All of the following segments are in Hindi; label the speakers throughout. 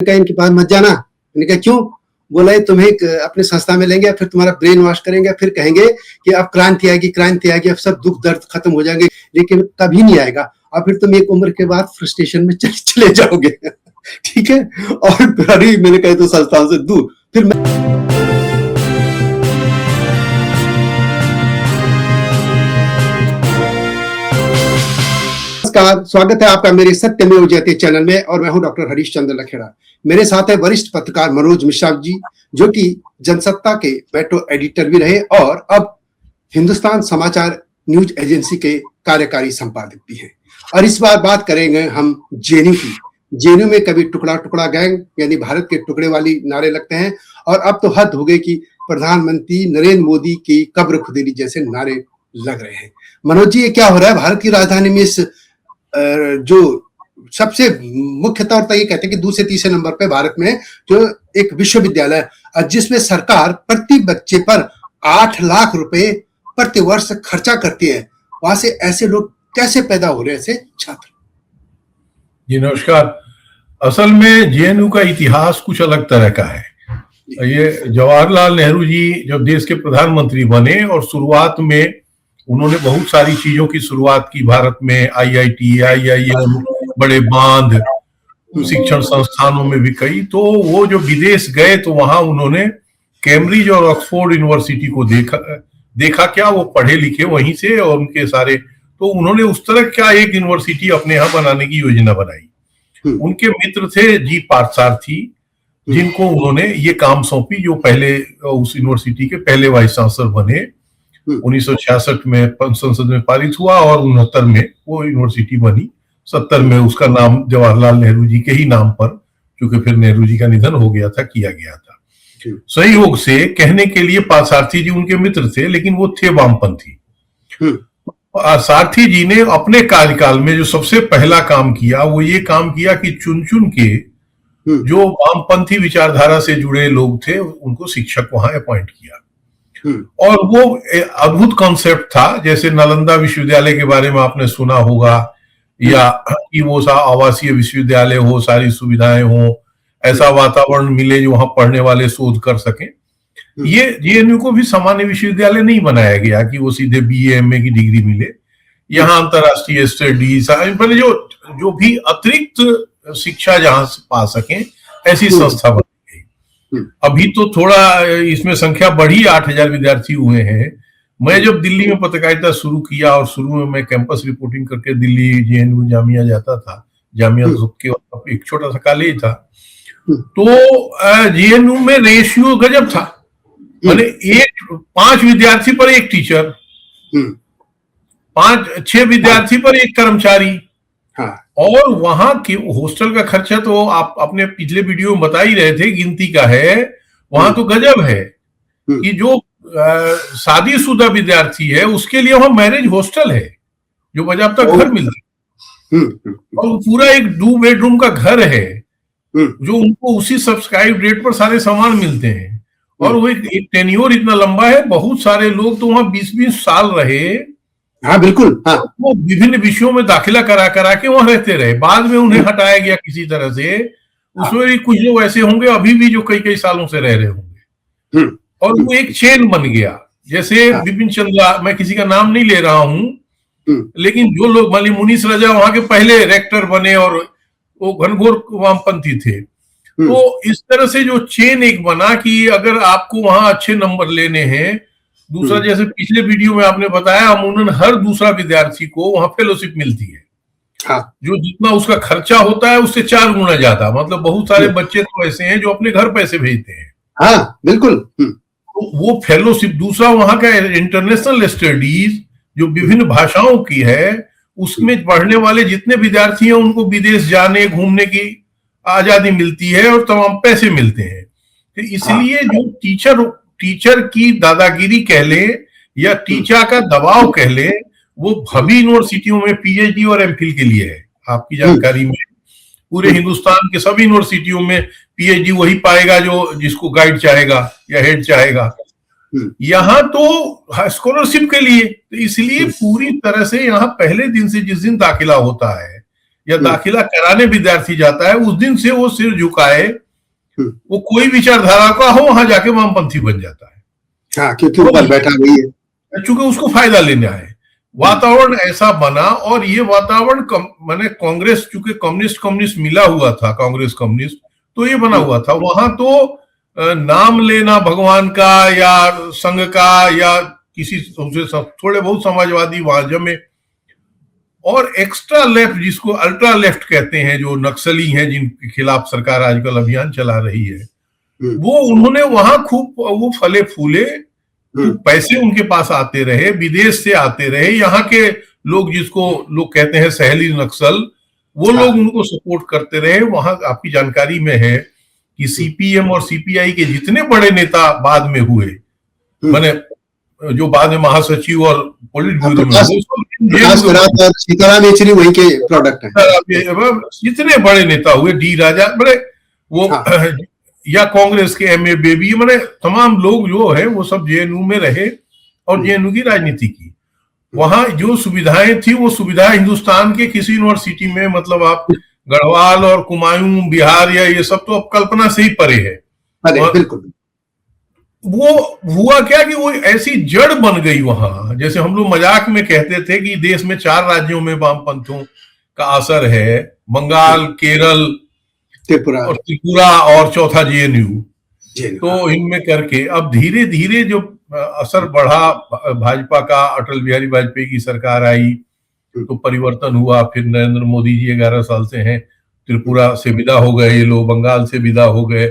Speaker 1: कहा इनके पास मत जाना। मैंने कहा क्यों? बोला ये तुम्हें अपने संस्था में लेंगे, फिर तुम्हारा ब्रेन वॉश करेंगे, फिर कहेंगे कि अब क्रांति आएगी, अब सब दुख दर्द खत्म हो जाएंगे, लेकिन कभी नहीं आएगा और फिर तुम एक उम्र के बाद फ्रस्ट्रेशन में चले जाओगे। ठीक है, और अरे मैंने कहा तो संस्थाओं से दूर। फिर नमस्कार, स्वागत है आपका मेरे सत्यमेव जयते चैनल में और मैं हूं डॉक्टर हरीश चंद्र लखेड़ा। मेरे साथ है वरिष्ठ पत्रकार मनोज मिश्रा जी, जो कि जनसत्ता के मेट्रो एडिटर भी रहे और अब हिंदुस्तान समाचार न्यूज एजेंसी के कार्यकारी संपादक भी हैं। और इस बार बात करेंगे हम जेएनयू की। जेएनयू में कभी टुकड़ा टुकड़ा गैंग यानी भारत के टुकड़े वाली नारे लगते हैं और अब तो हद हो गई कि प्रधानमंत्री नरेंद्र मोदी की कब्र खुदेली जैसे नारे लग रहे हैं। मनोज जी, ये क्या हो रहा है भारत की राजधानी में? इस जो सबसे मुख्य तौर पर ये कहते हैं कि दूसरे तीसरे नंबर पे भारत में जो एक विश्वविद्यालय जिसमें सरकार प्रति बच्चे पर 8 लाख रुपए प्रति वर्ष खर्चा करती है, वहां से ऐसे लोग कैसे पैदा हो रहे हैं, ऐसे छात्र?
Speaker 2: जी नमस्कार। असल में जेएनयू का इतिहास कुछ अलग तरह का है। ये जवाहरलाल नेहरू जी जब देश के प्रधानमंत्री बने और शुरुआत में उन्होंने बहुत सारी चीजों की शुरुआत की भारत में, आईआईटी, आईआईएम, बड़े बांध, शिक्षण संस्थानों में भी कई। तो वो जो विदेश गए तो वहां उन्होंने कैम्ब्रिज और ऑक्सफोर्ड यूनिवर्सिटी को देखा क्या वो पढ़े लिखे वहीं से और उनके सारे, तो उन्होंने उस तरह का एक यूनिवर्सिटी अपने यहाँ बनाने की योजना बनाई। उनके मित्र थे जी पार्थसारथी, जिनको उन्होंने ये काम सौंपी, जो पहले उस यूनिवर्सिटी के पहले वाइस चांसलर बने। 1966 में संसद में पारित हुआ और 69 में वो यूनिवर्सिटी बनी। 70 में उसका नाम जवाहरलाल नेहरू जी के ही नाम पर, क्योंकि फिर नेहरू जी का निधन हो गया था, किया गया था। सहयोग से कहने के लिए सारथी जी उनके मित्र थे, लेकिन वो थे वामपंथी। सारथी जी ने अपने कार्यकाल में जो सबसे पहला काम किया वो ये काम किया कि चुन चुन के जो वामपंथी विचारधारा से जुड़े लोग थे उनको शिक्षक वहां अपॉइंट किया। और वो अद्भुत कॉन्सेप्ट था, जैसे नालंदा विश्वविद्यालय के बारे में आपने सुना होगा, या कि वो आवासीय विश्वविद्यालय हो, सारी सुविधाएं हो, ऐसा वातावरण मिले जो वहां पढ़ने वाले शोध कर सकें। ये जेएनयू को भी सामान्य विश्वविद्यालय नहीं बनाया गया कि वो सीधे बीए एमए की डिग्री मिले। यहाँ अंतरराष्ट्रीय स्टडीज, मैंने जो भी अतिरिक्त शिक्षा जहां से पा सकें ऐसी संस्था बनी गई। अभी तो थोड़ा इसमें संख्या बढ़ी, 8000 विद्यार्थी हुए हैं। मैं जब दिल्ली में पत्रकारिता शुरू किया और शुरू में मैं कैंपस रिपोर्टिंग करके दिल्ली जेएनयू जामिया जाता था, जामिया के एक छोटा सा कॉलेज था, तो जेएनयू में रेशियो गजब था, माने 5 विद्यार्थी पर 1 टीचर, 5-6 विद्यार्थी पर 1 कर्मचारी। और वहां के हॉस्टल का खर्चा तो आप अपने पिछले वीडियो में बता ही रहे थे, गिनती का है। वहां तो गजब है कि जो शादीशुदा विद्यार्थी है उसके लिए वहां मैरिज हॉस्टल है, जो बजाबता घर मिलता है, और पूरा एक 2 बेडरूम का घर है जो उनको उसी सब्सक्राइब रेट पर सारे सामान मिलते हैं। और वो एक टेन्योर इतना लंबा है, बहुत सारे लोग तो वहां 20-20 साल रहे।
Speaker 1: हाँ बिल्कुल, हाँ।
Speaker 2: वो विभिन्न विषयों में दाखिला करा के वहां रहते रहे। बाद में उन्हें हटाया गया किसी तरह से। उसमें भी कुछ लोग ऐसे होंगे अभी भी जो कई सालों से रह रहे होंगे। और वो एक चेन बन गया, जैसे विपिन चंद्रा, मैं किसी का नाम नहीं ले रहा हूं, लेकिन जो लोग माली मुनीश राजा वहां के पहले रेक्टर बने और वो घनघोर वामपंथी थे। तो इस तरह से जो चेन एक बना कि अगर आपको वहां अच्छे नंबर लेने हैं, दूसरा जैसे पिछले वीडियो में आपने बताया, अमूमन हर दूसरा विद्यार्थी को वहां फेलोशिप मिलती है। जो जितना उसका खर्चा होता है उससे 4 गुना ज्यादा। मतलब बहुत सारे बच्चे तो ऐसे हैं जो अपने घर पैसे भेजते हैं।
Speaker 1: हाँ बिल्कुल।
Speaker 2: तो वो फेलोशिप, दूसरा वहां का इंटरनेशनल स्टडीज जो विभिन्न भाषाओं की है, उसमें पढ़ने वाले जितने विद्यार्थी हैं उनको विदेश जाने घूमने की आजादी मिलती है और तमाम पैसे मिलते हैं। तो इसलिए जो टीचर की दादागिरी कह ले या टीचर का दबाव कह ले, वो सभी यूनिवर्सिटियों में पीएचडी और एमफिल के लिए है। आपकी जानकारी में पूरे हिंदुस्तान के सभी यूनिवर्सिटियों में पीएचडी वही पाएगा जो जिसको गाइड चाहेगा या हेड चाहेगा। यहाँ तो स्कॉलरशिप के लिए, तो इसलिए पूरी तरह से यहाँ पहले दिन से जिस दिन दाखिला होता है या दाखिला कराने विद्यार्थी जाता है, उस दिन से वो सिर झुकाए, वो कोई विचारधारा का हो वहां जाके वामपंथी बन जाता है।
Speaker 1: हाँ, क्योंकि ऊपर बैठा हुई है,
Speaker 2: चूंकि उसको फायदा लेना है। वातावरण ऐसा बना, और ये वातावरण माने कांग्रेस, चूंकि कम्युनिस्ट मिला हुआ था, कांग्रेस कम्युनिस्ट, तो ये बना हुआ था। वहां तो नाम लेना भगवान का या संघ का या किसी थोड़े बहुत समाजवादी वहां जमे, और एक्स्ट्रा लेफ्ट जिसको अल्ट्रा लेफ्ट कहते हैं, जो नक्सली हैं जिनके खिलाफ सरकार आजकल अभियान चला रही है, वो उन्होंने वहां खूब वो फले फूले, पैसे उनके पास आते रहे, विदेश से आते रहे, यहाँ के लोग जिसको लोग कहते हैं सहेली नक्सल, वो लोग उनको सपोर्ट करते रहे। वहां आपकी जानकारी में है कि सीपीएम और सीपीआई के जितने बड़े नेता बाद में हुए, माने जो बाद में महासचिव और पोलिट ब्यूरो में
Speaker 1: सीताराम येचुरी वही के प्रोडक्ट हैं।
Speaker 2: जितने बड़े नेता हुए, डी राजा, बड़े वो या कांग्रेस के एमए बेबी, मैंने तमाम लोग जो है वो सब जेएनयू में रहे और जेएनयू की राजनीति की। वहां जो सुविधाएं थी, वो सुविधा हिंदुस्तान के किसी यूनिवर्सिटी में, मतलब आप गढ़वाल और कुमायूं बिहार या ये सब तो अब कल्पना से ही परे है।
Speaker 1: बिल्कुल।
Speaker 2: वो हुआ क्या कि वो ऐसी जड़ बन गई वहां, जैसे हम लोग मजाक में कहते थे कि देश में 4 राज्यों में वामपंथियों का असर है, बंगाल, केरल, त्रिपुरा और चौथा जेएनयू। तो इनमें करके अब धीरे धीरे जो असर बढ़ा भाजपा का, अटल बिहारी वाजपेयी की सरकार आई तो परिवर्तन हुआ। फिर नरेंद्र मोदी जी 11 साल से हैं, त्रिपुरा से विदा हो गए ये लोग, बंगाल से विदा हो गए,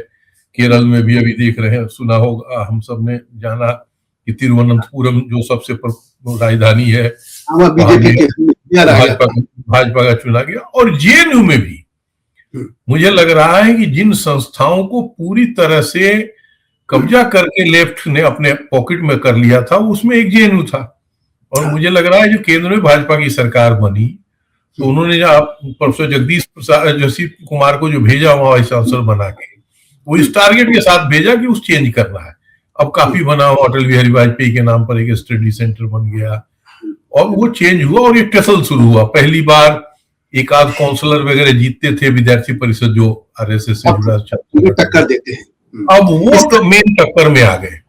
Speaker 2: केरल में भी अभी देख रहे हैं, सुना होगा, हम सब ने जाना कि तिरुवनंतपुरम जो सबसे राजधानी है, भाजपा का चुना गया। और जेएनयू में भी मुझे लग रहा है कि जिन संस्थाओं को पूरी तरह से कब्जा करके लेफ्ट ने अपने पॉकेट में कर लिया था, उसमें एक जेएनयू था। और मुझे लग रहा है जो केंद्र में भाजपा की सरकार बनी, तो उन्होंने प्रोफेसर जगदीश प्रसाद जसीप कुमार को जो भेजा वहां वाइस चांसलर बना के, वो इस टारगेट के साथ भेजा कि उस चेंज करना है। अब काफी बना हुआ, अटल बिहारी वाजपेयी के नाम पर एक स्टडी सेंटर बन गया, और वो चेंज हुआ और ये टसल शुरू हुआ। पहली बार एक आध काउंसलर वगैरह जीतते थे विद्यार्थी परिषद जो आरएसएस से जुड़ा,
Speaker 1: टक्कर देते हैं।
Speaker 2: अब वो तो मेन टक्कर में आ गए।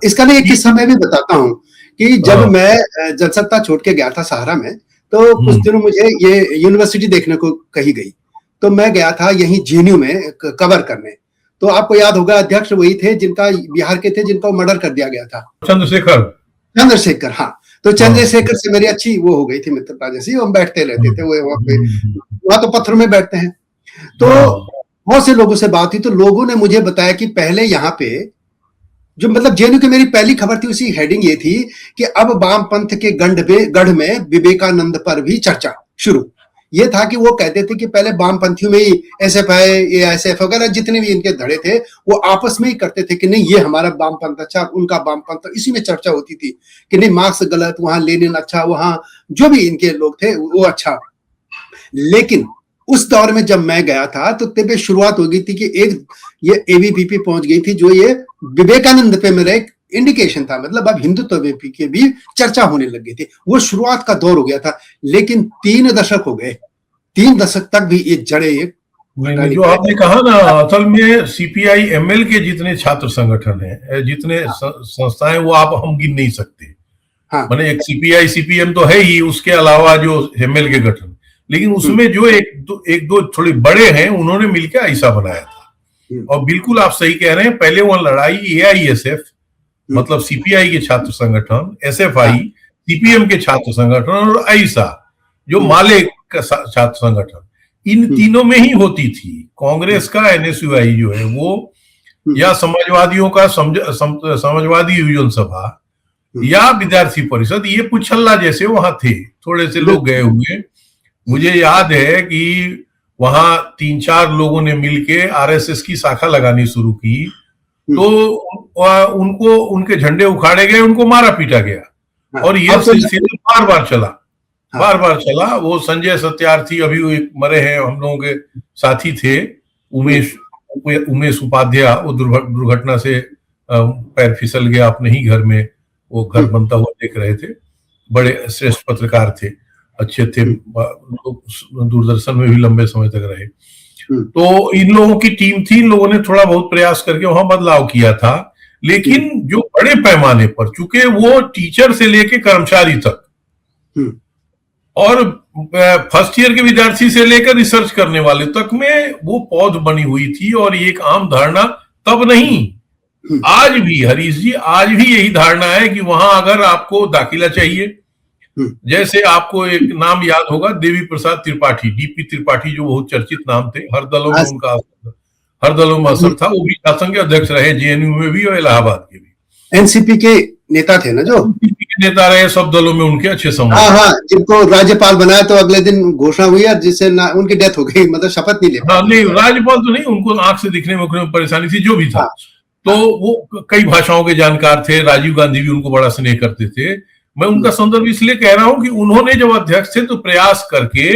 Speaker 1: इसका मैं एक किस्सा मैं भी बताता हूँ कि जब मैं जनसत्ता छोड़ के गया था सहारा में, तो कुछ दिनों मुझे ये यूनिवर्सिटी देखने को कही गई, तो मैं गया था यहीं जेएनयू में कवर करने। तो आपको याद होगा अध्यक्ष वही थे जिनका, बिहार के थे, जिनका मर्डर कर दिया गया था, चंद्रशेखर। हाँ, तो चंद्रशेखर से मेरी अच्छी वो हो गई थी मित्रता जैसी, हम बैठते रहते थे वहां तो पत्थरों में बैठते हैं। तो बहुत से लोगों से बात हुई, तो लोगों ने मुझे बताया कि पहले यहाँ पे जो, मतलब जेएनयू की मेरी पहली खबर थी, उसी हेडिंग ये थी कि अब वामपंथ के गढ़ में विवेकानंद पर भी चर्चा शुरू। ये था कि वो कहते थे कि पहले वामपंथियों में ही एसएफआई, एआईएसएफ वगैरह जितने भी इनके धड़े थे, वो आपस में ही करते थे कि नहीं ये हमारा वामपंथ अच्छा, उनका वामपंथ, इसी में चर्चा होती थी कि नहीं मार्क्स गलत, वहां लेनिन अच्छा, वहां जो भी इनके लोग थे वो अच्छा। लेकिन उस दौर में जब मैं गया था तो तब शुरुआत हो गई थी कि एक ये एबीवीपी पहुंच गई थी, जो ये विवेकानंद पे मेरा एक इंडिकेशन था, मतलब अब हिंदुत्व की भी चर्चा होने लग गई थी। वो शुरुआत का दौर हो गया था, लेकिन 3 दशक हो गए, 3 दशक तक भी ये जड़े
Speaker 2: जो आपने कहा ना, असल में सीपीआई एमएल के जितने छात्र संगठन हैं, जितने संस्थाएं, वो आप हम गिन नहीं सकते। हाँ। मैंने एक सीपीआई सीपीएम तो है ही, उसके अलावा जो एमएल के गठन, लेकिन उसमें जो एक दो थोड़े बड़े हैं, उन्होंने मिलकर ऐसा बनाया था। और बिल्कुल आप सही कह रहे हैं, पहले वो लड़ाई एआईएसएफ, मतलब सीपीआई के छात्र संगठन, एसएफआई सीपीएम के छात्र संगठन, और ऐसा जो माले का छात्र संगठन, इन तीनों में ही होती थी। कांग्रेस का एनएसयूआई जो है वो, या समाजवादियों का समाजवादी युवजन सभा, या विद्यार्थी परिषद, ये पुछल्ला जैसे वहां थे, थोड़े से लोग गए हुए। मुझे याद है कि वहां 3-4 लोगों ने मिलके आरएसएस की शाखा लगानी शुरू की, तो उनको उनके झंडे उखाड़े गए, उनको मारा पीटा गया। और ये सिलसिला बार बार चला। वो संजय सत्यार्थी अभी वो मरे हैं, हम लोगों के साथी थे, उमेश उपाध्याय, वो दुर्घटना से पैर फिसल गया अपने ही घर में, वो घर बनता हुआ देख रहे थे, बड़े श्रेष्ठ पत्रकार थे। अच्छे थे, दूरदर्शन में भी लंबे समय तक रहे। तो इन लोगों की टीम थी, इन लोगों ने थोड़ा बहुत प्रयास करके वहां बदलाव किया था, लेकिन जो बड़े पैमाने पर, चूंकि वो टीचर से लेके कर्मचारी तक और फर्स्ट ईयर के विद्यार्थी से लेकर रिसर्च करने वाले तक में वो पौध बनी हुई थी। और ये एक आम धारणा तब नहीं, आज भी हरीश जी, आज भी यही धारणा है कि वहां अगर आपको दाखिला चाहिए, जैसे आपको एक नाम याद होगा, देवी प्रसाद त्रिपाठी, डीपी त्रिपाठी, जो बहुत चर्चित नाम थे, हर दलों में उनका हर दलों में असर था। वो भी शासन के अध्यक्ष रहे, जेएनयू में भी और इलाहाबाद के भी।
Speaker 1: एनसीपी के नेता थे ना, जो
Speaker 2: एनसीपी के नेता रहे, सब दलों में उनके अच्छे संबंध।
Speaker 1: हाँ, जिनको राज्यपाल बनाया तो अगले दिन घोषणा हुई और जिससे उनकी डेथ हो गई, मतलब शपथ नहीं ले पाए।
Speaker 2: नहीं, राज्यपाल तो नहीं, उनको आंख से दिखने में परेशानी थी, जो भी था। तो वो कई भाषाओं के जानकार थे, राजीव गांधी भी उनको बड़ा स्नेह करते थे। मैं उनका संदर्भ इसलिए कह रहा हूं कि उन्होंने जब अध्यक्ष थे तो प्रयास करके,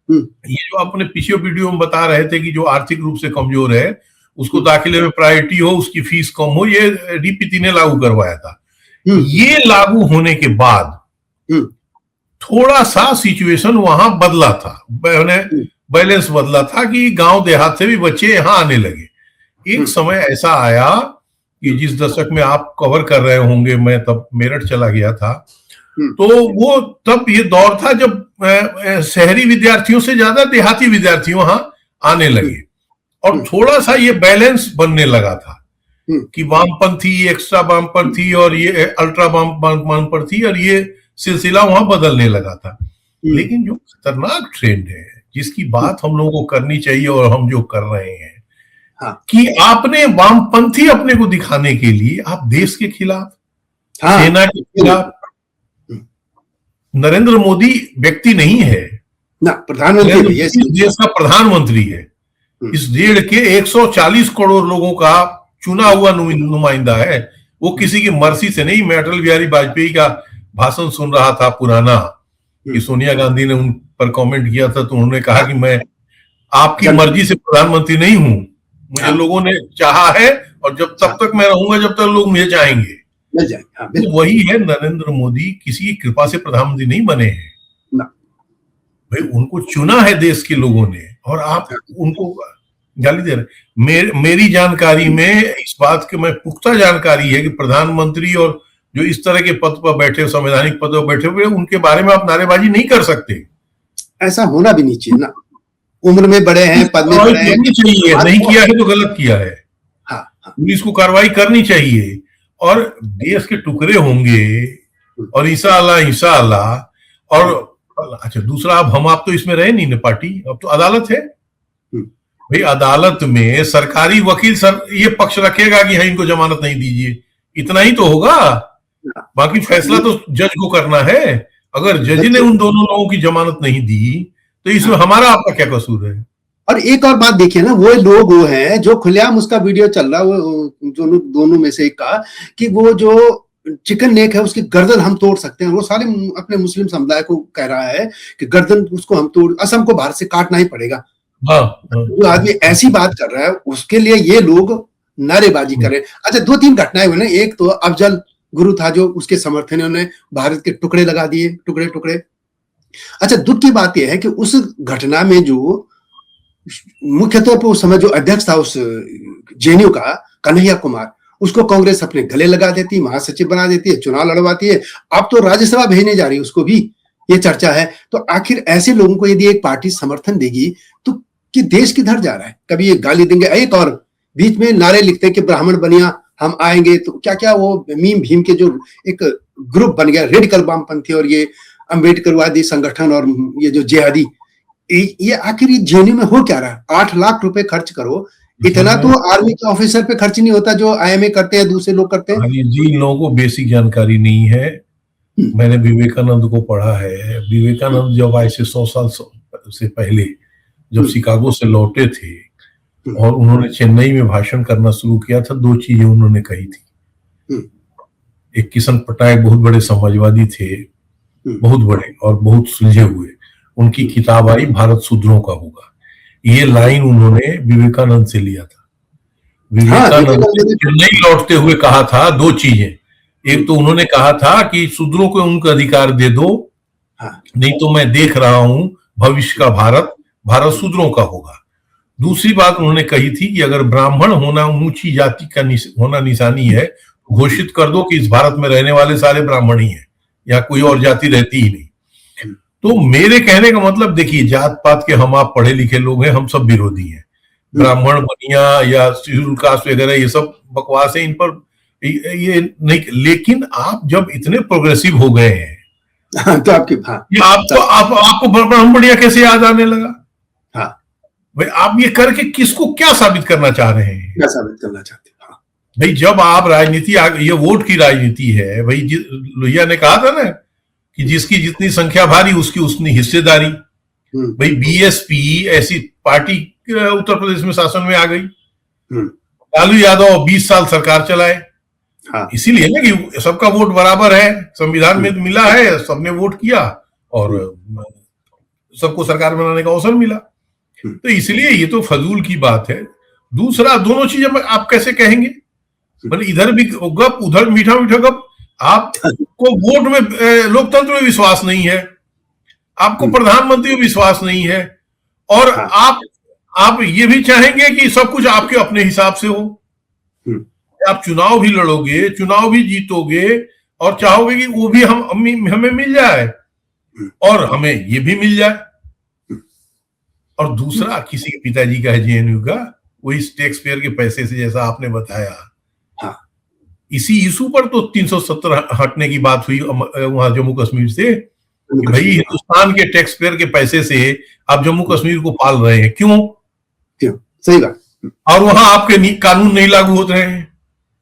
Speaker 2: ये जो अपने पिछले वीडियो में बता रहे थे कि जो आर्थिक रूप से कमजोर है उसको दाखिले में प्रायोरिटी हो, उसकी फीस कम हो, ये डीपीटी ने लागू करवाया था। ये लागू होने के बाद थोड़ा सा सिचुएशन वहां बदला था, बैलेंस बदला था कि गांव देहात से भी बच्चे यहां आने लगे। एक समय ऐसा आया कि जिस दशक में आप कवर कर रहे होंगे, मैं तब मेरठ चला गया था, तो वो तब ये दौर था जब शहरी विद्यार्थियों से ज्यादा देहाती विद्यार्थी वहां आने लगे और थोड़ा सा ये बैलेंस बनने लगा था कि वामपंथी, एक्स्ट्रा वामपंथी और ये अल्ट्रा वामपंथी, और ये सिलसिला वहां बदलने लगा था। लेकिन जो खतरनाक ट्रेंड है, जिसकी बात हम लोगों को करनी चाहिए और हम जो कर रहे हैं, कि आपने वामपंथी अपने को दिखाने के लिए आप देश के खिलाफ, सेना के खिलाफ, नरेंद्र मोदी व्यक्ति नहीं है
Speaker 1: ना, प्रधानमंत्री,
Speaker 2: इस देश का प्रधानमंत्री है, इस देश के 140 करोड़ लोगों का चुना हुआ नुमाइंदा है। वो किसी की मर्जी से नहीं। मैं अटल बिहारी वाजपेयी का भाषण सुन रहा था पुराना, कि सोनिया गांधी ने उन पर कमेंट किया था, तो उन्होंने कहा कि मैं आपकी मर्जी से प्रधानमंत्री नहीं हूं, मुझे लोगों ने चाहा है और जब तब तक मैं रहूंगा जब तक लोग मुझे चाहेंगे। तो वही है, नरेंद्र मोदी किसी की कृपा से प्रधानमंत्री नहीं बने हैं भाई, उनको चुना है देश के लोगों ने, और आप उनको गाली दे रहे। मेरी जानकारी में इस बात की मैं पुख्ता जानकारी है कि प्रधानमंत्री और जो इस तरह के पद पर बैठे, संवैधानिक पद पर बैठे हुए, उनके बारे में आप नारेबाजी नहीं कर सकते।
Speaker 1: ऐसा होना भी नहीं चाहिए ना, उम्र में बड़े हैं, पद में बड़े हैं,
Speaker 2: चाहिए, नहीं किया है तो गलत किया है। पुलिस को कार्रवाई करनी चाहिए, और देश के टुकड़े होंगे, और इंशाअल्लाह। और अच्छा, दूसरा, अब आप तो इसमें रहे नहीं ना पार्टी, अब तो अदालत है भाई। अदालत में सरकारी वकील ये पक्ष रखेगा कि हाँ, इनको जमानत नहीं दीजिए, इतना ही तो होगा। बाकी फैसला तो जज को करना है। अगर जज ने उन दोनों लोगों की जमानत नहीं दी तो इसमें हमारा आपका क्या कसूर है?
Speaker 1: और एक और बात देखिए ना, वो लोग वो हैं जो खुलेआम, उसका वीडियो चल रहा है, वो दोनों में से एक का, कि वो जो चिकन नेक है उसकी गर्दन हम तोड़ सकते हैं। वो सारे अपने मुस्लिम समुदाय को कह रहा है कि गर्दन उसको हम तोड़, असम को भारत से काटना ही पड़ेगा। जो आदमी ऐसी बात कर रहा है उसके लिए ये लोग नारेबाजी कर रहे हैं। अच्छा, 2-3 घटनाएं हुई ना। एक तो अफजल गुरु था जो उसके समर्थन ने उन्हें भारत के टुकड़े लगा दिए, टुकड़े। अच्छा, दुख की बात यह है कि उस घटना में जो मुख्य तौर पर उस समय जो अध्यक्ष था उस जेएनयू का, कन्हैया कुमार, उसको कांग्रेस अपने गले लगा देती, महासचिव बना देती है, चुनाव लड़वाती है। अब तो राज्यसभा भेजने जा रही है उसको भी, ये चर्चा है। तो आखिर ऐसे लोगों को यदि एक पार्टी समर्थन देगी तो कि देश किधर जा रहा है? कभी ये गाली देंगे, एक और बीच में नारे लिखते हैं कि ब्राह्मण बनिया हम आएंगे, तो क्या वो मीम भीम के जो एक ग्रुप बन गया, रेडिकल वामपंथी और ये अम्बेडकरवादी संगठन और ये जो जिहादी, ये आखिर ये जेएनयू में हो क्या रहा है? 8 लाख रुपए खर्च करो, इतना तो आर्मी के ऑफिसर पे खर्च नहीं होता जो आईएमए करते हैं, दूसरे लोग करते हैं।
Speaker 2: जी, लोगों को बेसिक जानकारी नहीं है। मैंने विवेकानंद को पढ़ा है। विवेकानंद जब आज से 100 साल से पहले जब शिकागो से लौटे थे और उन्होंने चेन्नई में भाषण करना शुरू किया था, 2 चीजें उन्होंने कही थी। एक, किशन पटनायक बहुत बड़े समाजवादी थे, बहुत बड़े और बहुत सुलझे हुए, उनकी किताब आई भारत शूद्रों का होगा। ये लाइन उन्होंने विवेकानंद से लिया था। विवेकानंद ने चेन्नई लौटते हुए कहा था 2 चीजें। एक तो उन्होंने कहा था कि शूद्रों को उनका अधिकार दे दो,
Speaker 1: हाँ,
Speaker 2: नहीं तो मैं देख रहा हूं भविष्य का भारत शूद्रों का होगा। दूसरी बात उन्होंने कही थी कि अगर ब्राह्मण होना ऊंची जाति का होना निशानी है, तो घोषित कर दो कि इस भारत में रहने वाले सारे ब्राह्मण ही हैं, या कोई और जाति रहती ही नहीं। तो मेरे कहने का मतलब देखिए, जात पात के हम आप पढ़े लिखे लोग हैं, हम सब विरोधी हैं। ब्राह्मण बनिया या शेड्यूल कास्ट वगैरह ये सब बकवास है, इन पर ये नहीं। लेकिन आप जब इतने प्रोग्रेसिव हो गए हैं,
Speaker 1: तो आपकी
Speaker 2: आपको ब्राह्मण बढ़िया कैसे याद आने लगा?
Speaker 1: हाँ
Speaker 2: भाई आप ये करके किसको क्या साबित करना चाह रहे हैं?
Speaker 1: क्या साबित करना चाहते हैं? हाँ।
Speaker 2: भाई जब आप राजनीति, ये वोट की राजनीति है भाई। लोहिया ने कहा था ना कि जिसकी जितनी संख्या भारी उसकी उतनी हिस्सेदारी। भाई बीएसपी ऐसी पार्टी उत्तर प्रदेश में शासन में आ गई। लालू यादव 20 साल सरकार चलाए।
Speaker 1: हाँ।
Speaker 2: इसीलिए ना कि सबका वोट बराबर है, संविधान में मिला है, सबने वोट किया और सबको सरकार बनाने का अवसर मिला। तो इसलिए ये तो फजूल की बात है। दूसरा, दोनों चीजें आप कैसे कहेंगे? मतलब इधर भी गप, उधर मीठा मीठा गप। आपको वोट में, लोकतंत्र में विश्वास नहीं है, आपको प्रधानमंत्री में विश्वास नहीं है, और आप ये भी चाहेंगे कि सब कुछ आपके अपने हिसाब से हो। आप चुनाव भी लड़ोगे, चुनाव भी जीतोगे, और चाहोगे कि वो भी हमें मिल जाए और हमें ये भी मिल जाए। और दूसरा, किसी के पिताजी का है जेएनयू का, वो इस टैक्स पेयर के पैसे से, जैसा आपने बताया, इसी इशू पर तो 370 हटने की बात हुई वहां जम्मू कश्मीर से, कि भाई हिंदुस्तान के टैक्स पेयर के पैसे से आप जम्मू कश्मीर को पाल रहे हैं, क्यों?
Speaker 1: सही बात।
Speaker 2: और वहां आपके कानून नहीं लागू होते हैं।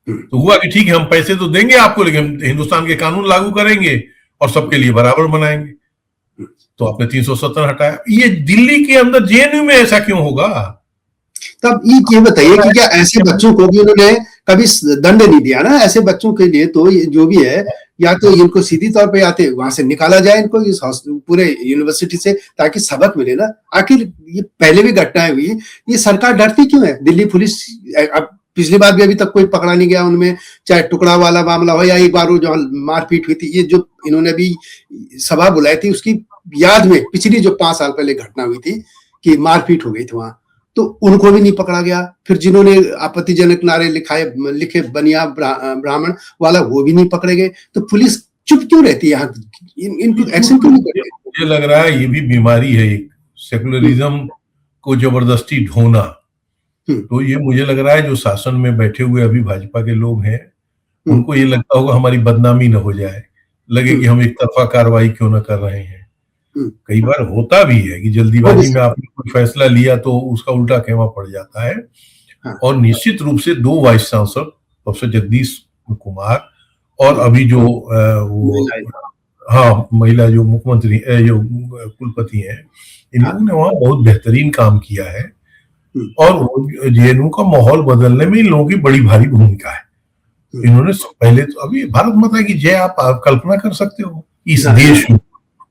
Speaker 2: तो हुआ कि ठीक है, हम पैसे तो देंगे आपको, लेकिन हिंदुस्तान के कानून लागू करेंगे और सबके लिए बराबर बनाएंगे। तो आपने 370 हटाया। ये दिल्ली के अंदर जेएनयू में ऐसा क्यों होगा?
Speaker 1: तब ये बताइए कि क्या ऐसे बच्चों को भी उन्होंने कभी दंड नहीं दिया ना? ऐसे बच्चों के लिए तो जो भी है, या तो इनको सीधी तौर पे आते वहां से निकाला जाए इनको इस पूरे यूनिवर्सिटी से, ताकि सबक मिले ना। आखिर ये पहले भी घटनाएं हुई, ये सरकार डरती क्यों है? दिल्ली पुलिस, अब पिछली बार भी अभी तक कोई पकड़ा नहीं गया उनमें, चाहे टुकड़ा वाला मामला हो या एक बार वो जो मारपीट हुई थी, ये जो इन्होंने भी सभा बुलाई थी उसकी याद में पिछली जो 5 साल पहले घटना हुई थी कि मारपीट हो गई थी वहां, तो उनको भी नहीं पकड़ा गया। फिर जिन्होंने आपत्तिजनक नारे लिखे बनिया ब्राह्मण वाला, वो भी नहीं पकड़े गए। तो पुलिस चुप क्यों रहती है यहाँ? इनको एक्शन क्यों नहीं करते?
Speaker 2: मुझे लग रहा है ये भी बीमारी है, एक सेकुलरिज्म को जबरदस्ती ढोना। तो ये मुझे लग रहा है जो शासन में बैठे हुए अभी भाजपा के लोग हैं, उनको ये लगता होगा हमारी बदनामी न हो जाए, लगे कि हम एक तरफा कार्रवाई क्यों न कर रहे हैं। कई बार होता भी है कि जल्दीबाजी में आपने कोई फैसला लिया तो उसका उल्टा खेमा पड़ जाता है। और निश्चित रूप से 2 vice chancellor, professor Jagdish Kumar और अभी जो महिला जो मुख्यमंत्री जो कुलपति हैं, इन लोगों ने वहां बहुत बेहतरीन काम किया है। और जेएनयू का माहौल बदलने में इन लोगों की बड़ी भारी भूमिका है। इन्होंने पहले तो, अभी भारत माता की जय आप कल्पना कर सकते हो, इस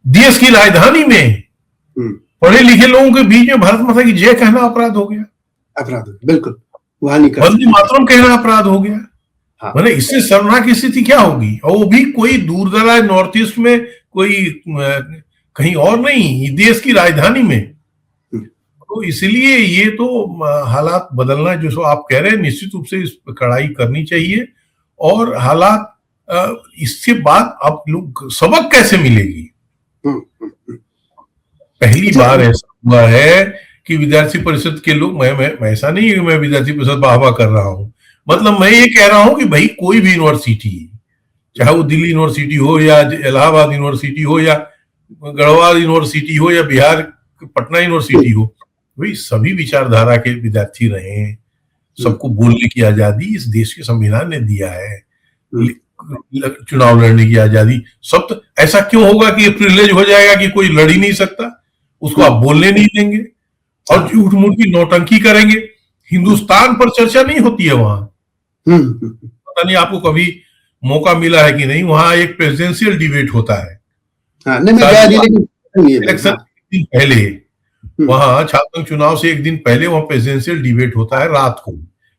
Speaker 2: देश की राजधानी में पढ़े लिखे लोगों के बीच में भारत माता की जय कहना अपराध हो गया।
Speaker 1: अपराध, बिल्कुल। वहां नहीं कर,
Speaker 2: वंदे मातरम कहना अपराध हो गया। मैंने इससे शर्मनाक स्थिति क्या होगी? और वो भी कोई दूर दराज नॉर्थ ईस्ट में, कोई कहीं और नहीं, देश की राजधानी में। तो इसलिए ये तो हालात बदलना, जो आप कह रहे हैं, निश्चित रूप से इस पर कड़ाई करनी चाहिए। और हालात, इसके बाद आप लोग सबक कैसे मिलेगी? पहली बार ऐसा हुआ है कि विद्यार्थी परिषद के लोग, मैं ऐसा नहीं है मैं विद्यार्थी परिषद वाहवा कर रहा हूं, मतलब मैं ये कह रहा हूं कि भाई कोई भी यूनिवर्सिटी, चाहे वो दिल्ली यूनिवर्सिटी हो या इलाहाबाद यूनिवर्सिटी हो या गढ़वाल यूनिवर्सिटी हो या बिहार पटना यूनिवर्सिटी हो, भाई सभी विचारधारा के विद्यार्थी रहे हैं, सबको बोलने की आजादी इस देश के संविधान ने दिया है, चुनाव लड़ने की आजादी। सब तो ऐसा क्यों होगा कि ये प्रिविलेज हो जाएगा कि कोई लड़ ही नहीं सकता, उसको आप बोलने नहीं देंगे और झूठ मूठ की नौटंकी करेंगे। हिंदुस्तान पर चर्चा नहीं होती है वहां। पता नहीं आपको कभी मौका मिला है कि नहीं, वहां एक प्रेसिडेंशियल डिबेट होता है। इलेक्शन एक दिन पहले, वहां छात्र चुनाव से एक दिन पहले वहां प्रेसिडेंशियल डिबेट होता है रात को।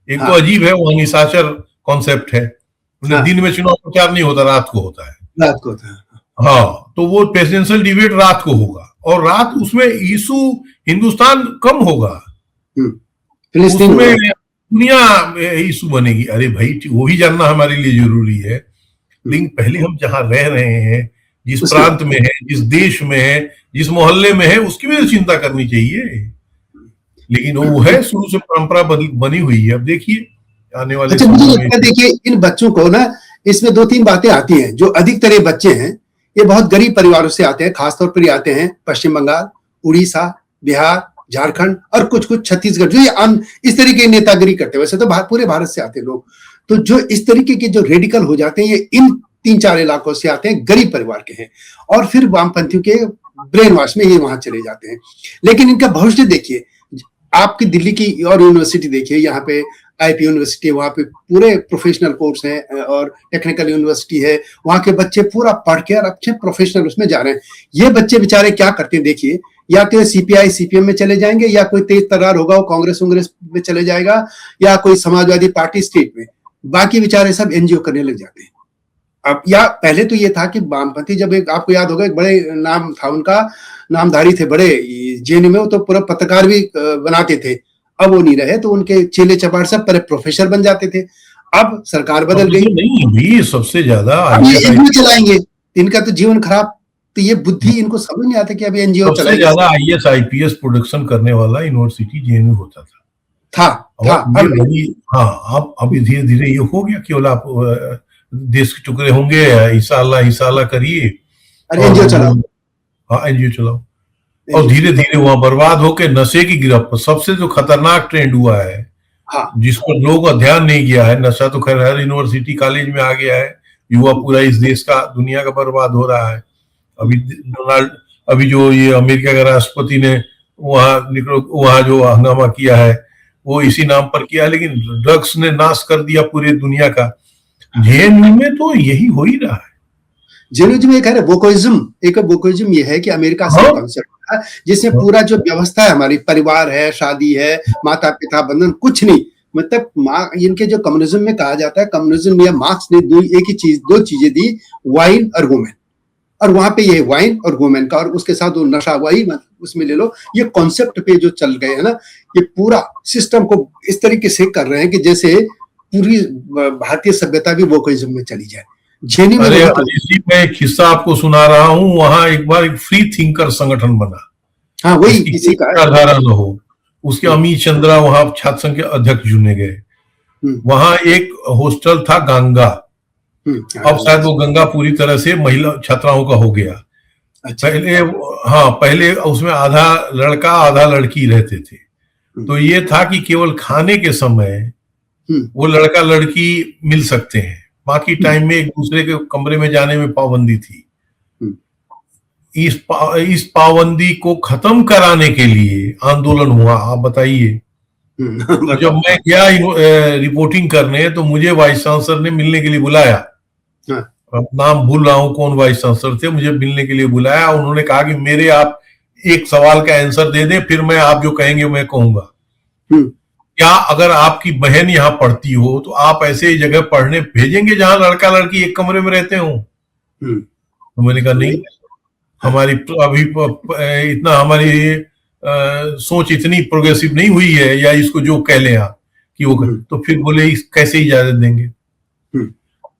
Speaker 2: एक तो अजीब है, वहां निशाचर कॉन्सेप्ट है। दिन में चुनाव प्रचार नहीं होता, रात को होता है। हाँ, तो वो प्रेसिडेंशियल डिबेट रात को होगा और रात उसमें इशू हिंदुस्तान कम होगा,
Speaker 1: फिलिस्तीन
Speaker 2: उसमें
Speaker 1: होगा।
Speaker 2: दुनिया इशू बनेगी। अरे भाई वो ही जानना हमारे लिए जरूरी है, लेकिन पहले हम जहां रह रहे हैं, जिस
Speaker 1: उसके
Speaker 2: प्रांत
Speaker 1: बाद
Speaker 2: में है, जिस देश में है, जिस मोहल्ले में है, उसकी भी तो चिंता करनी चाहिए। लेकिन वो है शुरू से परंपरा बनी हुई है। अब देखिए आने वाले
Speaker 1: अच्छा, मुझे
Speaker 2: समय में।
Speaker 1: लगता है देखिए इन बच्चों को ना इसमें दो तीन बातें आती हैं। जो अधिकतर ये बच्चे हैं ये बहुत गरीब परिवारों से आते हैं, खासतौर पर ये आते हैं पश्चिम बंगाल, उड़ीसा, बिहार, झारखंड और कुछ कुछ छत्तीसगढ़, जो ये इस तरीके की नेतागिरी करते हैं। वैसे तो पूरे भारत से आते हैं लोग। तो जो इस तरीके के जो रेडिकल हो जाते हैं ये इन तीन चार इलाकों से आते हैं, गरीब परिवार के हैं, और फिर वामपंथियों के ब्रेन वॉश में ये वहां चले जाते हैं। लेकिन इनका भविष्य देखिए, आपकी दिल्ली की और यूनिवर्सिटी देखिए, यहाँ पे आईपी यूनिवर्सिटी है, वहाँ पे पूरे प्रोफेशनल कोर्स हैं, और टेक्निकल यूनिवर्सिटी है, वहाँ के बच्चे पूरा पढ़ के और अच्छे प्रोफेशनल उसमें जा रहे हैं। ये बच्चे बेचारे क्या करते हैं देखिए, या तो सीपीआई सीपीएम में चले जाएंगे, या कोई तेज तर्रार होगा वो कांग्रेस में चले जाएगा, या कोई समाजवादी पार्टी स्टेट में। बाकी बेचारे सब एनजीओ करने लग जाते हैं। अब या पहले तो ये था कि वामपंथी, जब एक आपको याद होगा एक बड़े नाम था उनका, नामधारी थे बड़े जेएनयू में, वो तो पूरा पत्रकार भी बनाते थे। अब वो नहीं रहे, तो उनके चेले चपाट सब पर प्रोफेसर बन जाते थे। अब सरकार बदल गई,
Speaker 2: नहीं भी सबसे ज्यादा
Speaker 1: अब ये एनजीओ चलाएंगे। इनका तो जीवन खराब। तो ये बुद्धि इनको समझ नहीं आता कि अब एनजीओ
Speaker 2: सबसे
Speaker 1: चलाएंगे।
Speaker 2: ज्यादा आईएएस आईपीएस प्रोडक्शन करने वाला यूनिवर्सिटी जेएनयू होता था।
Speaker 1: था
Speaker 2: अब ये बड़ी, हाँ अब अभी धीरे धीरे ये हो गया, केवल आप देश के टुकड़े होंगे, इंशाल्लाह करिए
Speaker 1: अरे एनजीओ चलाओ।
Speaker 2: हाँ एनजीओ चलाओ, और धीरे धीरे वहां बर्बाद होके नशे की गिरफ्त। सबसे जो खतरनाक ट्रेंड हुआ है,
Speaker 1: हाँ,
Speaker 2: जिस पर लोगों का ध्यान नहीं गया है, नशा तो खैर हर यूनिवर्सिटी कॉलेज में आ गया है, युवा पूरा इस देश का दुनिया का बर्बाद हो रहा है। अभी जो ये अमेरिका के राष्ट्रपति ने वहां जो हंगामा किया है वो इसी नाम पर किया है, लेकिन ड्रग्स ने नाश कर दिया पूरी दुनिया का। जेएनयू में तो यही हो ही रहा है।
Speaker 1: जेएनयू में एक वोकोइज्म ये है कि अमेरिका से कॉन्सेप्ट है, जिसमें पूरा जो व्यवस्था है हमारी, परिवार है, शादी है, माता पिता बंधन, कुछ नहीं। मतलब इनके जो कम्युनिज्म में कहा जाता है, कम्युनिज्म या मार्क्स ने दो चीजें दी, वाइन और वुमेन। और वहां पे ये वाइन और वुमेन का, और उसके साथ वो नशा, वही उसमें ले लो। ये कॉन्सेप्ट पे जो चल गए है ना, ये पूरा सिस्टम को इस तरीके से कर रहे हैं कि जैसे पूरी भारतीय सभ्यता भी वोकोइज्म में चली जाए।
Speaker 2: मैं एक किस्सा आपको सुना रहा हूँ। वहां एक बार एक फ्री थिंकर संगठन बना,
Speaker 1: हाँ वही किसी का
Speaker 2: धारा न हो, उसके अमित चंद्रा वहां छात्र संघ के अध्यक्ष चुने गए। वहां एक हॉस्टल था गंगा, अब शायद वो गंगा पूरी तरह से महिला छात्राओं का हो गया। अच्छा। पहले उसमें आधा लड़का आधा लड़की रहते थे। तो ये था कि केवल खाने के समय वो लड़का लड़की मिल सकते हैं, बाकी टाइम में एक दूसरे के कमरे में जाने में पाबंदी थी। इस पाबंदी को खत्म कराने के लिए आंदोलन हुआ। आप बताइए, जब मैं गया रिपोर्टिंग करने, तो मुझे वाइस चांसलर ने मिलने के लिए बुलाया। अब नाम भूल रहा हूं कौन वाइस चांसलर थे, मुझे मिलने के लिए बुलाया। उन्होंने कहा कि मेरे आप एक सवाल का आंसर दे दें, फिर मैं आप जो कहेंगे मैं कहूंगा। क्या अगर आपकी बहन यहाँ पढ़ती हो तो आप ऐसे जगह पढ़ने भेजेंगे जहां लड़का लड़की एक कमरे में रहते हो? तो मैंने कहा नहीं, हमारी अभी इतना हमारी सोच इतनी प्रोग्रेसिव नहीं हुई है, या इसको जो कह लें आप कि वो तो फिर बोले कैसे इजाजत देंगे।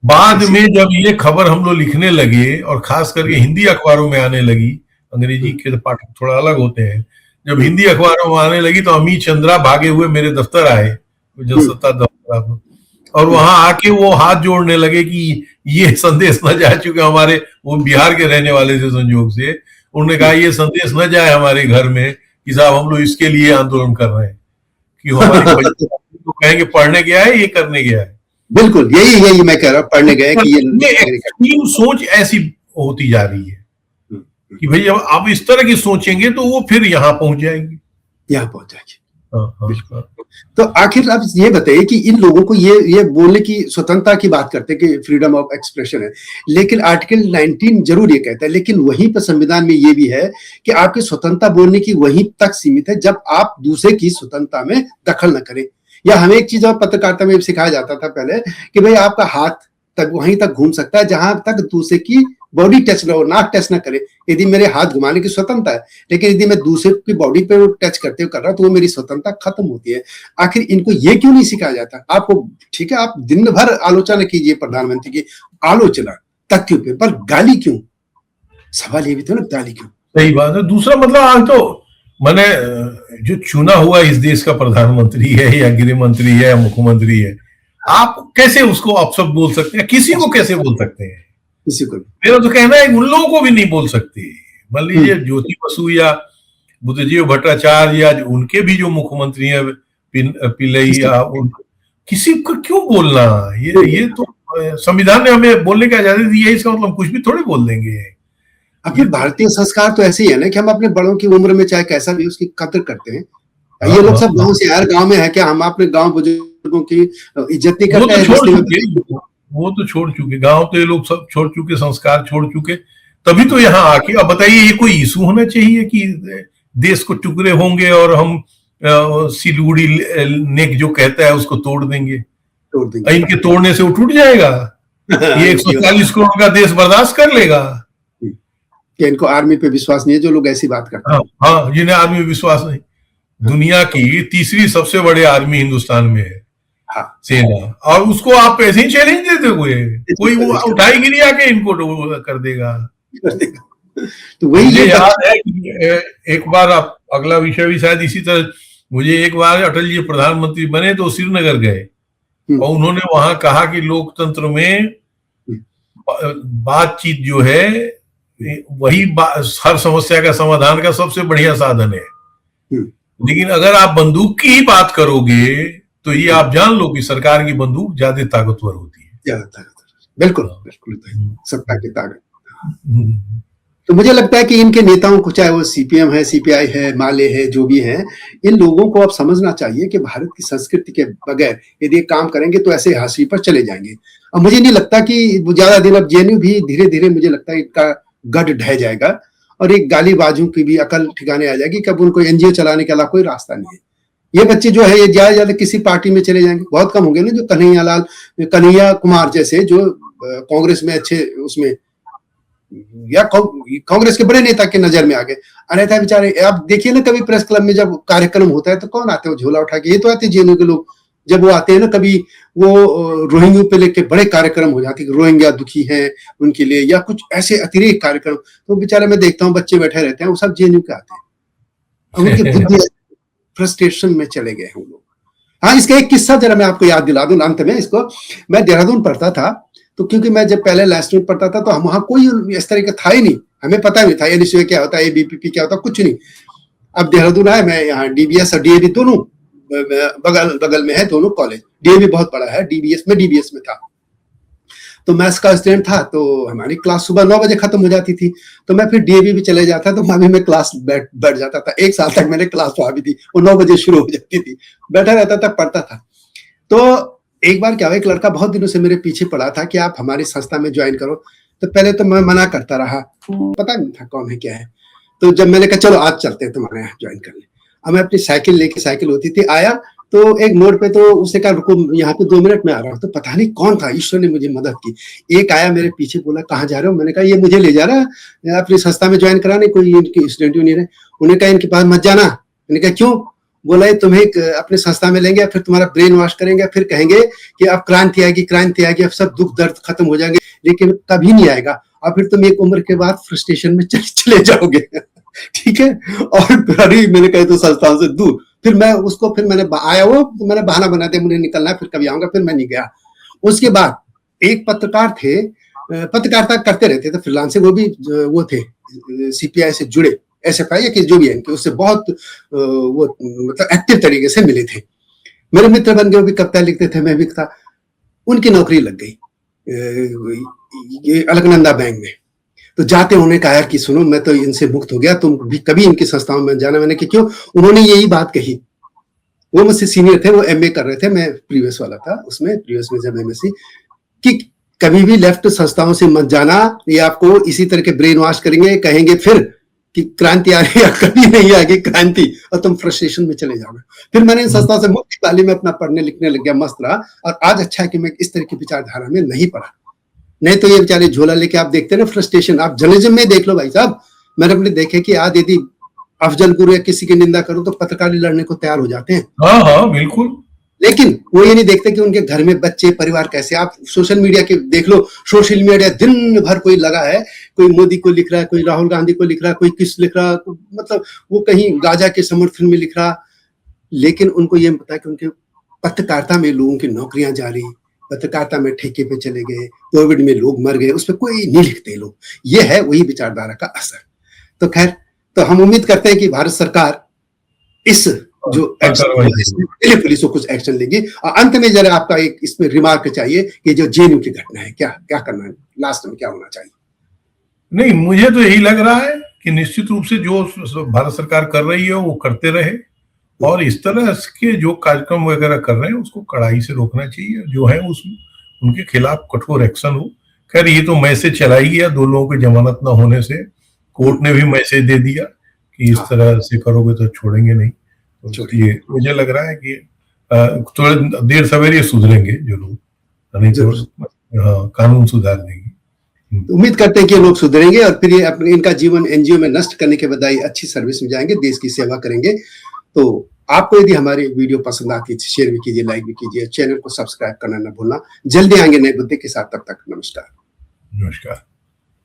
Speaker 2: बाद में जब ये खबर हम लोग लिखने लगे, और खास करके हिंदी अखबारों में आने लगी, अंग्रेजी के पाठक थोड़ा अलग होते हैं, जब हिंदी अखबारों में आने लगी तो अमित चंद्रा भागे हुए मेरे दफ्तर आए, जनसत्ता दफ्तर, और वहां आके वो हाथ जोड़ने लगे कि ये संदेश न जाए, चूंकि हमारे वो बिहार के रहने वाले थे संयोग से। उन्होंने कहा ये संदेश न जाए हमारे घर में कि साहब हम लोग इसके लिए आंदोलन कर रहे हैं, कि हमारी तो कहेंगे पढ़ने गया है, ये करने गया है।
Speaker 1: बिल्कुल यही मैं कह रहा हूं, पढ़ने गए कि
Speaker 2: ये सोच ऐसी होती जा रही है कि भाई जब आप इस तरह की सोचेंगे तो वो फिर यहाँ पहुंच जाएंगे।
Speaker 1: तो आखिर आप ये बताइए कि इन लोगों को ये बोलने की स्वतंत्रता की बात करते हैं कि फ्रीडम ऑफ एक्सप्रेशन है, लेकिन आर्टिकल 19 जरूर ये कहता है, लेकिन वहीं पर संविधान में ये भी है कि आपकी स्वतंत्रता बोलने की वहीं तक सीमित है जब आप दूसरे की स्वतंत्रता में दखल न करें। या हमें एक चीज और पत्रकारिता में सिखाया जाता था पहले कि भाई आपका हाथ तक वहीं तक घूम सकता है जहां तक दूसरे की बॉडी टच ना हो, नाक टच ना करे, यदि मेरे हाथ घुमाने की स्वतंत्रता है, लेकिन यदि मैं दूसरे की बॉडी पे टच करते हुए कर रहा हूं तो वो मेरी स्वतंत्रता खत्म होती है। आखिर इनको ये क्यों नहीं सिखाया जाता? आपको ठीक है, आप दिन भर आलोचना कीजिए प्रधानमंत्री की, आलोचना तथ्यों पे, पर गाली क्यों? सवाल ये भी था ना, गाली क्यों?
Speaker 2: सही बात है। दूसरा मतलब आज तो मैंने जो चुना हुआ इस देश का प्रधानमंत्री है या गृह मंत्री है या मुख्यमंत्री है, आप कैसे उसको अपशब्द बोल सकते हैं? किसी को कैसे बोल सकते हैं?
Speaker 1: किसी को
Speaker 2: मेरा तो कहना है उन लोगों को भी नहीं बोल सकते। मान लीजिए ज्योति बसु या बुद्धदेव भट्टाचार्य या उनके भी जो मुख्यमंत्री हैं, पिल्लई या किसी को क्यों बोलना? ये तो संविधान ने हमें बोलने की आजादी दी है, इसका मतलब कुछ भी थोड़ी बोल देंगे।
Speaker 1: अभी भारतीय संस्कार तो ऐसे ही है ना कि हम अपने बड़ों की उम्र में चाहे कैसा भी उसकी कद्र करते हैं। ये लोग सब गांव से, यार गांव में है क्या? हम अपने गांव बुजुर्गों की इज्जत नहीं करते हैं?
Speaker 2: वो तो छोड़ चुके, गांव तो ये लोग सब छोड़ चुके, संस्कार छोड़ चुके, तभी तो यहाँ आके। अब बताइए, ये कोई इशू होना चाहिए कि देश को टुकड़े होंगे और हम सिलगुड़ी नेक जो कहता है उसको तोड़ देंगे? इनके तोड़ने से वो टूट जाएगा? ये 140 करोड़ का देश बर्दाश्त कर लेगा?
Speaker 1: कि इनको आर्मी पे विश्वास नहीं है, जो लोग ऐसी बात करते हैं।
Speaker 2: हाँ, जिन्हें आर्मी पे विश्वास नहीं। दुनिया की तीसरी सबसे बड़ी आर्मी हिंदुस्तान में है, सेना, और उसको आप ऐसे ही चैलेंज देते हुए कोई वो उठाई गिरी आके इनको कर देगा।
Speaker 1: तो वही
Speaker 2: मुझे याद है कि एक बार, आप अगला विषय भी शायद इसी तरह, मुझे एक बार अटल जी प्रधानमंत्री बने तो श्रीनगर गए और उन्होंने वहां कहा कि लोकतंत्र में बातचीत जो है वही हर समस्या का समाधान का सबसे बढ़िया साधन है, लेकिन अगर आप बंदूक की ही बात करोगे तो ये आप जान लो कि सरकार की बंदूक ज्यादा ताकतवर होती है।
Speaker 1: ज्यादा ताकतवर, बिल्कुल बिल्कुल, सत्ता की ताकत। तो मुझे लगता है कि इनके नेताओं को, चाहे वो सीपीएम है, सीपीआई है, माले है, जो भी है, इन लोगों को अब समझना चाहिए कि भारत की संस्कृति के बगैर यदि काम करेंगे तो ऐसे हाशिए पर चले जाएंगे। अब मुझे नहीं लगता कि ज्यादा दिन, अब जेएनयू भी धीरे धीरे मुझे लगता है इनका गढ़ ढह जाएगा और एक गालीबाजों की भी अकल ठिकाने आ जाएगी कि अब उनको एनजीओ चलाने के अलावा कोई रास्ता नहीं है। ये बच्चे जो है ये ज्यादा किसी पार्टी में चले जाएंगे, बहुत कम होंगे ना जो कन्हैया कुमार जैसे, जो कांग्रेस में अच्छे उसमें या कांग्रेस के बड़े नेता के नजर में आ गए। अन्यथा बेचारे, आप देखिए ना कभी प्रेस क्लब में जब कार्यक्रम होता है तो कौन आते हैं झोला उठा के? ये तो आते हैं जेएनयू के लोग। जब वो आते हैं ना, कभी वो रोहिंग्या पे लेके बड़े कार्यक्रम हो जाते हैं, रोहिंग्या दुखी हैं उनके लिए, या कुछ ऐसे अतिरेक कार्यक्रम, तो बेचारे मैं देखता हूँ बच्चे बैठे रहते हैं, वो सब जेएनयू के आते हैं। उनकी बुद्धि फ्रस्ट्रेशन में चले गए हम लोग। हाँ, इसका एक किस्सा जरा मैं आपको याद दिला दूं अंत में इसको। मैं देहरादून पढ़ता था, तो क्योंकि मैं जब पहले लास्ट में पढ़ता था तो हम वहां कोई इस तरह का था ही नहीं, हमें पता नहीं था एनएसयूए क्या होता है, एबीपीपी क्या होता है, कुछ नहीं। अब देहरादून आए, मैं यहाँ डीबीएस और डीएवी दोनों बगल में है, दोनों कॉलेज। डीएवी बहुत बड़ा है, डीबीएस में था। तो मैथ्स का स्टूडेंट था, तो हमारी क्लास सुबह 9 बजे खत्म हो जाती थी, तो मैं फिर डीएवी भी चले जाता, तो वहां भी मैं क्लास बैठ जाता था। 1 साल तक मैंने क्लास वहां भी थी, वो 9 बजे शुरू हो जाती थी, बैठा रहता था, पढ़ता था। तो एक बार क्या हुआ, एक लड़का बहुत दिनों से मेरे पीछे पड़ा था कि आप हमारी संस्था में ज्वाइन करो। तो पहले तो मैं मना करता रहा, पता नहीं था कौन है क्या है। तो जब मैंने कहा चलो आज चलते हैं तुम्हारे यहाँ ज्वाइन करने, अब मैं अपनी साइकिल लेके, साइकिल होती थी, आया तो एक मोड़ पे, तो उसने कहा रुको यहाँ पे 2 मिनट में आ रहा हूँ। तो पता नहीं कौन था, ईश्वर ने मुझे मदद की। एक आया मेरे पीछे, बोला कहाँ जा रहे हो? मैंने कहा ये मुझे ले जा रहा है अपनी संस्था में ज्वाइन कराने, कोई इनके स्टूडेंट नहीं रहे। उन्होंने कहा इनके पास मत जाना। मैंने कहा क्यों? बोला ये तुम्हें अपने संस्था में लेंगे, फिर तुम्हारा ब्रेन वॉश करेंगे, फिर कहेंगे कि अब क्रांति आएगी, अब सब दुख दर्द खत्म हो जाएंगे, लेकिन कभी नहीं आएगा, और फिर तुम एक उम्र के बाद फ्रस्ट्रेशन में चले जाओगे। ठीक है, और अरे मैंने कहा तो संस्थाओं से दूर। फिर मैं उसको, फिर मैंने आया वो, तो मैंने बहाना बना दिया मुझे निकलना है, फिर कभी आऊंगा, फिर मैं नहीं गया। उसके बाद एक पत्रकार थे, पत्रकारिता करते रहते थे फ्रीलांसिंग, वो थे सीपीआई से जुड़े, एसएफआई कि जो भी है इनके, उससे बहुत वो मतलब एक्टिव तरीके से मिले थे, मेरे मित्र बन गए, वो भी कविता लिखते थे, मैं भी था। उनकी नौकरी लग गई ये अलकनंदा बैंक में। तो जाते उन्होंने कहा यार कि सुनो मैं तो इनसे मुक्त हो गया, तुम भी कभी इनकी संस्थाओं में जाना। मैंने कि क्यों? उन्होंने यही बात कही। वो मुझसे सीनियर थे, वो एमए कर रहे थे, मैं प्रीवियस वाला था उसमें, प्रीवियस में जब एमएससी, कि कभी भी लेफ्ट संस्थाओं से मत जाना, ये आपको इसी तरह के ब्रेन वॉश करेंगे, कहेंगे फिर कि क्रांति आ रही है, कभी नहीं आएगी क्रांति, और तुम फ्रस्ट्रेशन में चले जाओगे। फिर मैंने इन संस्थाओं से मुक्त तालीम में अपना पढ़ने लिखने लग गया, मस्त रहा। और आज अच्छा है कि मैं इस तरह की विचारधारा में नहीं पढ़ा, नहीं तो ये बेचारे झोला लेके आप देखते हैं ना फ्रस्ट्रेशन, आप जर्नलिज्म में देख लो भाई साहब, मैंने अपने देखे कि आज यदि अफजल गुरु या किसी की निंदा करो तो पत्रकार लड़ने को तैयार हो जाते हैं।
Speaker 2: हाँ हाँ बिल्कुल।
Speaker 1: लेकिन वो ये नहीं देखते कि उनके घर में बच्चे परिवार कैसे। आप सोशल मीडिया के देख लो, सोशल मीडिया दिन भर कोई लगा है, कोई मोदी को लिख रहा है, कोई राहुल गांधी को लिख रहा है, कोई किस लिख रहा है, मतलब वो कहीं गाजा के समर्थन में लिख रहा, लेकिन उनको ये पता है कि उनके पत्रकारिता में लोगों की नौकरियां जा रही, पत्रकारिता में ठेके पे चले गए, कोविड में लोग मर गए, उस पर कोई नहीं लिखते लोग। ये है वही विचारधारा का असर। तो खैर, तो हम उम्मीद करते हैं कि भारत सरकार इस जो एक्शन पुलिस को कुछ एक्शन लेगी। और अंत में जरा आपका एक इसमें रिमार्क चाहिए कि जो जेएनयू की घटना है, क्या क्या करना है, लास्ट में क्या होना चाहिए?
Speaker 2: नहीं, मुझे तो यही लग रहा है कि निश्चित रूप से जो भारत सरकार कर रही है वो करते रहे, और इस तरह के जो कार्यक्रम वगैरह कर रहे हैं उसको कड़ाई से रोकना चाहिए, जो है उस उनके खिलाफ कठोर एक्शन हो। खैर ये तो मैसेज चला ही गया, दो लोगों की जमानत न होने से कोर्ट ने भी मैसेज दे दिया कि इस तरह से करोगे तो छोड़ेंगे नहीं। तो ये मुझे लग रहा है कि थोड़ा देर सवेरे सुधरेंगे जो लोग, नहीं तो कानून सुधार देंगे।
Speaker 1: उम्मीद करते हैं कि लोग सुधरेंगे और फिर ये अपने इनका जीवन एनजीओ में नष्ट करने के बजाय अच्छी सर्विस में जाएंगे, देश की सेवा करेंगे। तो आपको यदि हमारी वीडियो पसंद आती है तो शेयर भी कीजिए, लाइक भी कीजिए, चैनल को सब्सक्राइब करना न भूलना। जल्दी आएंगे नए मुद्दे के साथ, तब तक नमस्कार।
Speaker 2: नमस्कार।